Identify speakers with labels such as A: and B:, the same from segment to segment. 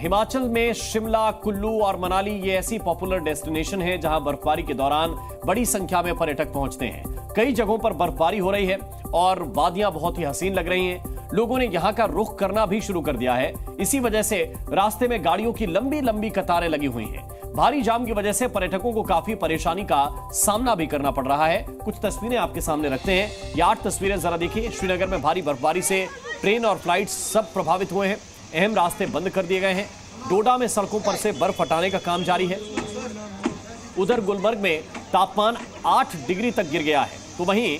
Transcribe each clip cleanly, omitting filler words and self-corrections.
A: हिमाचल में शिमला, कुल्लू और मनाली ये ऐसी पॉपुलर डेस्टिनेशन है जहां बर्फबारी के दौरान बड़ी संख्या में पर्यटक पहुंचते हैं। कई जगहों पर बर्फबारी हो रही है और वादियां बहुत ही हसीन लग रही हैं। लोगों ने यहां का रुख करना भी शुरू कर दिया है। इसी वजह से रास्ते में गाड़ियों की लंबी लंबी कतारें लगी हुई हैं। भारी जाम की वजह से पर्यटकों को काफी परेशानी का सामना भी करना पड़ रहा है। कुछ तस्वीरें आपके सामने रखते हैं। ये 8 तस्वीरें जरा देखिए। श्रीनगर में भारी बर्फबारी से ट्रेन और फ्लाइट सब प्रभावित हुए हैं। अहम रास्ते बंद कर दिए गए हैं। डोडा में सड़कों पर से बर्फ हटाने का काम जारी है। उधर गुलमर्ग में तापमान 8 डिग्री तक गिर गया है। तो वहीं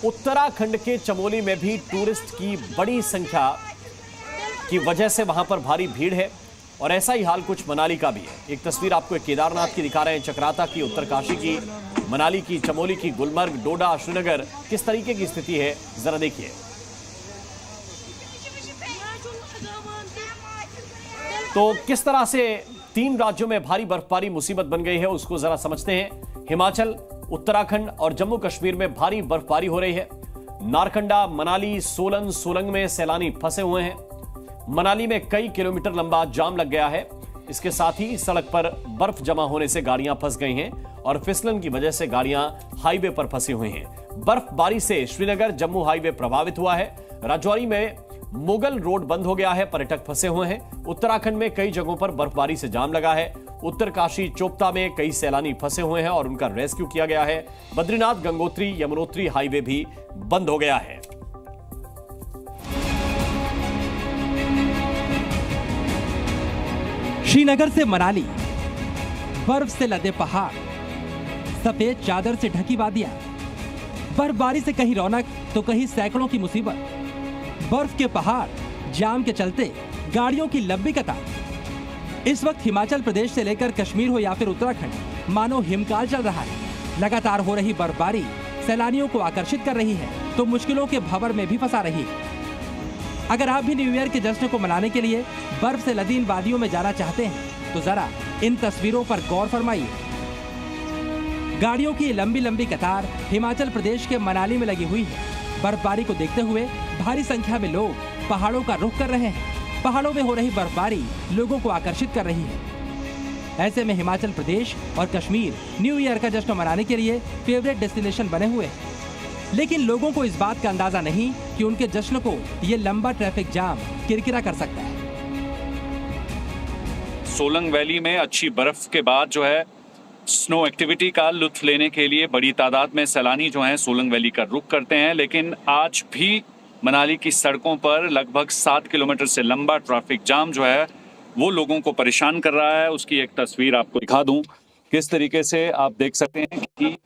A: उत्तराखंड के चमोली में भी टूरिस्ट की बड़ी संख्या की वजह से वहां पर भारी भीड़ है और ऐसा ही हाल कुछ मनाली का भी है। एक तस्वीर आपको एक केदारनाथ की दिखा रहे हैं, चक्राता की, उत्तरकाशी की, मनाली की, चमोली की, गुलमर्ग, डोडा, श्रीनगर, किस तरीके की स्थिति है जरा देखिए। तो किस तरह से 3 राज्यों में भारी बर्फबारी मुसीबत बन गई है उसको जरा समझते हैं। हिमाचल, उत्तराखंड और जम्मू कश्मीर में भारी बर्फबारी हो रही है। नारकंडा, मनाली, सोलन, सोलंग में सैलानी फंसे हुए हैं। मनाली में कई किलोमीटर लंबा जाम लग गया है। इसके साथ ही सड़क पर बर्फ जमा होने से गाड़ियां फंस गई हैं और फिसलन की वजह से गाड़ियां हाईवे पर फंसी हुई हैं। बर्फबारी से श्रीनगर जम्मू हाईवे प्रभावित हुआ है। राजौरी में मुगल रोड बंद हो गया है, पर्यटक फंसे हुए हैं। उत्तराखंड में कई जगहों पर बर्फबारी से जाम लगा है। उत्तरकाशी, चोपता में कई सैलानी फंसे हुए हैं और उनका रेस्क्यू किया गया है। बद्रीनाथ, गंगोत्री, यमुनोत्री हाईवे भी बंद हो गया है।
B: श्रीनगर से मनाली, बर्फ से लदे पहाड़, सफेद चादर से ढकी वादियां, बर्फबारी से कहीं रौनक तो कहीं सैकड़ों की मुसीबत। बर्फ के पहाड़, जाम के चलते गाड़ियों की लंबी कतार। इस वक्त हिमाचल प्रदेश से लेकर कश्मीर हो या फिर उत्तराखंड, मानो हिमकाल चल रहा है। लगातार हो रही बर्फबारी सैलानियों को आकर्षित कर रही है तो मुश्किलों के भंवर में भी फंसा रही है। अगर आप भी न्यू ईयर के जश्न को मनाने के लिए बर्फ से लदी इन वादियों में जाना चाहते हैं तो जरा इन तस्वीरों पर गौर फरमाइए। गाड़ियों की लंबी लंबी कतार हिमाचल प्रदेश के मनाली में लगी हुई है। बर्फबारी को देखते हुए भारी संख्या में लोग पहाड़ों का रुख कर रहे हैं। पहाड़ों में हो रही बर्फबारी लोगों को आकर्षित कर रही है। ऐसे में हिमाचल प्रदेश और कश्मीर न्यू ईयर का जश्न मनाने के लिए फेवरेट डेस्टिनेशन बने हुए हैं। लेकिन लोगों को इस बात का अंदाजा नहीं कि उनके जश्न को ये लंबा ट्रैफिक जाम किरकिरा कर सकता है।
C: सोलंग वैली में अच्छी बर्फ के बाद जो है स्नो एक्टिविटी का लुत्फ लेने के लिए बड़ी तादाद में सैलानी जो हैं सोलंग वैली का रुख करते हैं। लेकिन आज भी मनाली की सड़कों पर लगभग 7 किलोमीटर से लंबा ट्रैफिक जाम जो है वो लोगों को परेशान कर रहा है। उसकी एक तस्वीर आपको दिखा दूं। किस तरीके से आप देख सकते हैं कि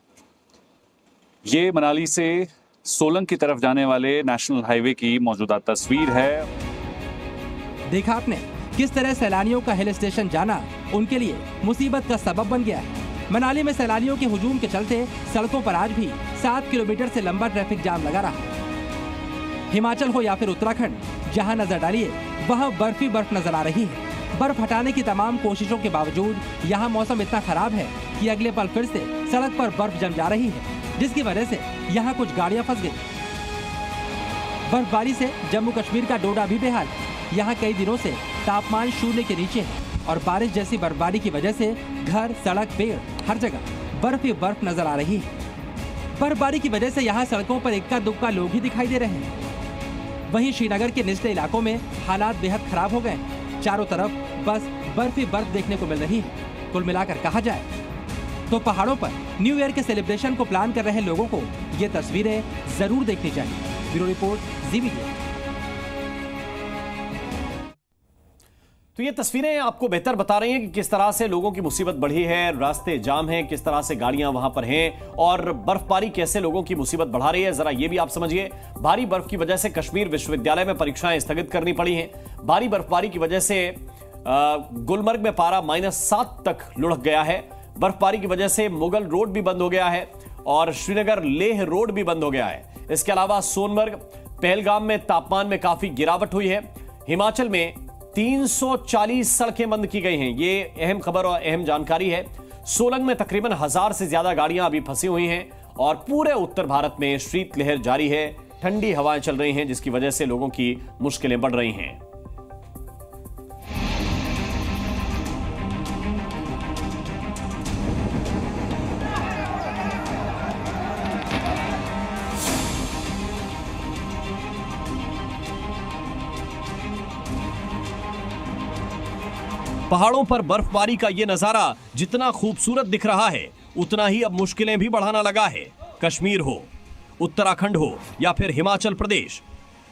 C: ये मनाली से सोलंग की तरफ जाने वाले नेशनल हाईवे की मौजूदा तस्वीर है।
B: देखा आपने किस तरह सैलानियों का हिल स्टेशन जाना उनके लिए मुसीबत का सबब बन गया है। मनाली में सैलानियों के हुजूम के चलते सड़कों पर आज भी 7 किलोमीटर से लंबा ट्रैफिक जाम लगा रहा। हिमाचल हो या फिर उत्तराखंड, जहां नजर डालिए वहां बर्फ ही बर्फ नजर आ रही है। बर्फ हटाने की तमाम कोशिशों के बावजूद यहाँ मौसम इतना खराब है कि अगले पल फिर से सड़क पर बर्फ जम जा रही है, जिसकी वजह से यहाँ कुछ गाड़ियां फंस गई। बर्फबारी से जम्मू कश्मीर का डोडा भी बेहाल है। यहाँ कई दिनों से तापमान 0 के नीचे है और बारिश जैसी बर्फबारी की वजह से घर, सड़क, पेड़, हर जगह बर्फ ही बर्फ नजर आ रही है। बर्फबारी की वजह से यहाँ सड़कों पर इक्का दुक्का लोग ही दिखाई दे रहे हैं। वहीं श्रीनगर के निचले इलाकों में हालात बेहद खराब हो गए। चारों तरफ बस बर्फ ही बर्फ देखने को मिल रही है। कुल मिलाकर कहा जाए तो पहाड़ों पर न्यू ईयर के सेलिब्रेशन को प्लान कर रहे लोगों को ये तस्वीरें जरूर देखनी चाहिए। ब्यूरो रिपोर्ट, जी मीडिया।
A: तो ये तस्वीरें आपको बेहतर बता रही हैं कि किस तरह से लोगों की मुसीबत बढ़ी है, रास्ते जाम हैं, किस तरह से गाड़ियां वहां पर हैं और बर्फबारी कैसे लोगों की मुसीबत बढ़ा रही है। जरा ये भी आप समझिए। भारी बर्फ की वजह से कश्मीर विश्वविद्यालय में परीक्षाएं स्थगित करनी पड़ी हैं। भारी बर्फबारी की वजह से गुलमर्ग में पारा -7 तक लुढ़क गया है। बर्फबारी की वजह से मुगल रोड भी बंद हो गया है और श्रीनगर लेह रोड भी बंद हो गया है। इसके अलावा सोनमर्ग, पहलगाम में तापमान में काफी गिरावट हुई है। हिमाचल में 340 सड़कें बंद की गई हैं। ये अहम खबर और अहम जानकारी है। सोलंग में तकरीबन 1000 से ज्यादा गाड़ियां अभी फंसी हुई हैं और पूरे उत्तर भारत में शीतलहर जारी है। ठंडी हवाएं चल रही हैं जिसकी वजह से लोगों की मुश्किलें बढ़ रही हैं। पहाड़ों पर बर्फबारी का ये नजारा जितना खूबसूरत दिख रहा है, उतना ही अब मुश्किलें भी बढ़ाना लगा है। कश्मीर हो, उत्तराखंड हो या फिर हिमाचल प्रदेश,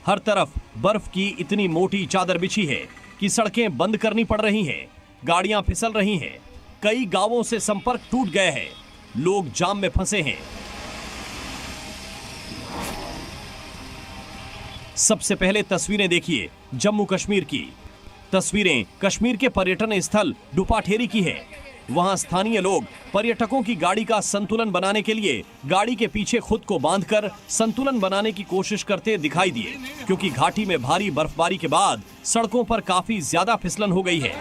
A: हर तरफ बर्फ की इतनी मोटी चादर बिछी है कि सड़कें बंद करनी पड़ रही हैं, गाड़ियां फिसल रही हैं, कई गांवों से संपर्क टूट गए हैं, लोग जाम में फंसे हैं। सबसे पहले तस्वीरें देखिए जम्मू कश्मीर की। तस्वीरें कश्मीर के पर्यटन स्थल डुपाठेरी की है। वहां स्थानीय लोग पर्यटकों की गाड़ी का संतुलन बनाने के लिए गाड़ी के पीछे खुद को बांधकर संतुलन बनाने की कोशिश करते दिखाई दिए, क्योंकि घाटी में भारी बर्फबारी के बाद सड़कों पर काफी ज्यादा फिसलन हो गई है।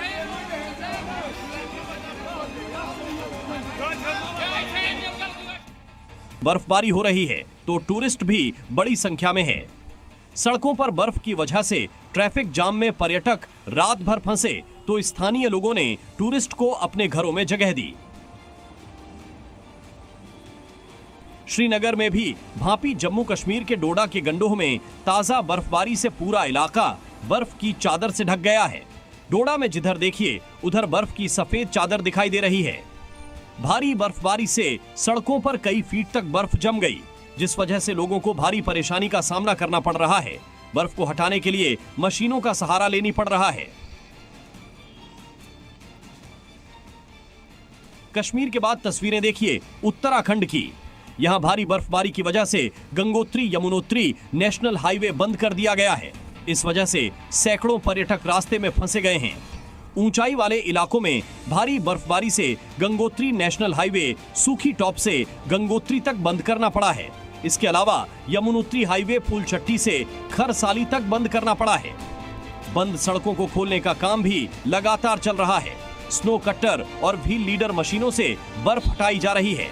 A: बर्फबारी हो रही है तो टूरिस्ट भी बड़ी संख्या में है। सड़कों पर बर्फ की वजह से ट्रैफिक जाम में पर्यटक रात भर फंसे तो स्थानीय लोगों ने टूरिस्ट को अपने घरों में जगह दी। श्रीनगर में भी भांपी जम्मू कश्मीर के डोडा के गंडोह में ताजा बर्फबारी से पूरा इलाका बर्फ की चादर से ढक गया है। डोडा में जिधर देखिए उधर बर्फ की सफेद चादर दिखाई दे रही है। भारी बर्फबारी से सड़कों पर कई फीट तक बर्फ जम गई, जिस वजह से लोगों को भारी परेशानी का सामना करना पड़ रहा है। बर्फ को हटाने के लिए मशीनों का सहारा लेनी पड़ रहा है। कश्मीर के बाद तस्वीरें देखिए उत्तराखंड की। यहां भारी बर्फबारी की वजह से गंगोत्री यमुनोत्री नेशनल हाईवे बंद कर दिया गया है। इस वजह से सैकड़ों पर्यटक रास्ते में फंसे गए हैं। ऊंचाई वाले इलाकों में भारी बर्फबारी से गंगोत्री नेशनल हाईवे सूखी टॉप से गंगोत्री तक बंद करना पड़ा है। इसके अलावा यमुनोत्री हाईवे फूलचट्टी से खरसाली तक बंद करना पड़ा है। बंद सड़कों को खोलने का काम भी लगातार चल रहा है। स्नो कटर और व्हील लीडर मशीनों से बर्फ हटाई जा रही है।